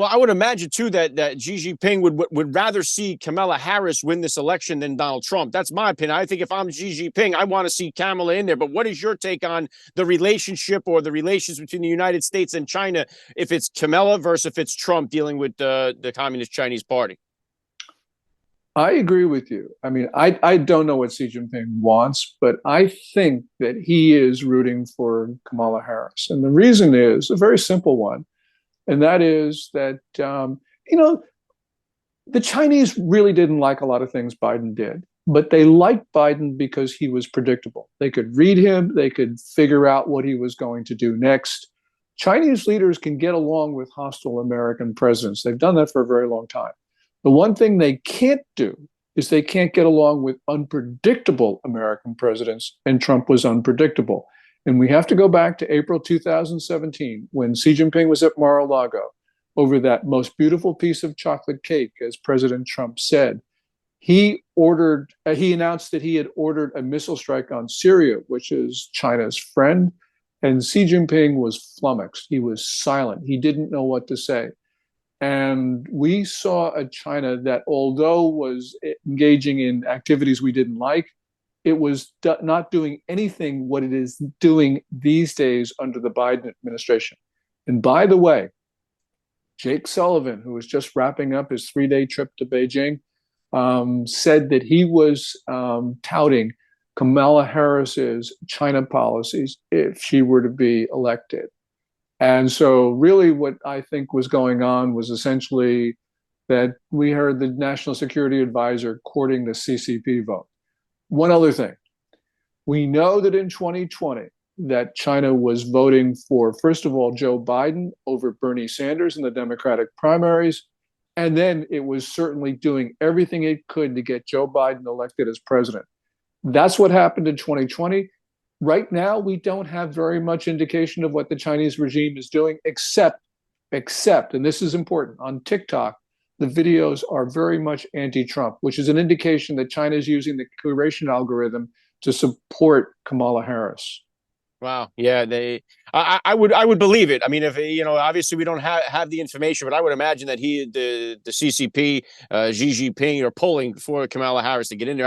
Well, I would imagine too that Xi Jinping would rather see Kamala Harris win this election than Donald Trump. That's my opinion. I think if I'm Xi Jinping, I want to see Kamala in there. But what is your take on the relationship or the relations between the United States and China if it's Kamala versus if it's Trump dealing with the Communist Chinese Party? I agree with you. I mean, I don't know what Xi Jinping wants, but I think that he is rooting for Kamala Harris. And the reason is a very simple one, and that is that, you know, the Chinese really didn't like a lot of things Biden did, but they liked Biden because he was predictable. They could read him, they could figure out what he was going to do next. Chinese leaders can get along with hostile American presidents. They've done that for a very long time. The one thing they can't do is they can't get along with unpredictable American presidents, and Trump was unpredictable. And we have to go back to April 2017 when Xi Jinping was at Mar-a-Lago over that most beautiful piece of chocolate cake, as President Trump said. He announced that he had ordered a missile strike on Syria, which is China's friend. And Xi Jinping was flummoxed. He was silent. He didn't know what to say. And we saw a China that, although was engaging in activities we didn't like, it was not doing anything what it is doing these days under the Biden administration. And by the way, Jake Sullivan, who was just wrapping up his 3-day trip to Beijing, said that he was touting Kamala Harris's China policies if she were to be elected. And so really what I think was going on was essentially that we heard the National Security Advisor courting the CCP vote. One other thing, we know that in 2020 that China was voting for, first of all, Joe Biden over Bernie Sanders in the Democratic primaries. And then it was certainly doing everything it could to get Joe Biden elected as president. That's what happened in 2020. Right now, we don't have very much indication of what the Chinese regime is doing, except, and this is important, on TikTok, the videos are very much anti-Trump, which is an indication that China is using the curation algorithm to support Kamala Harris. Wow. Yeah, I would believe it. I mean, if obviously we don't have the information, but I would imagine that the CCP, Xi Jinping are pulling for Kamala Harris to get in there.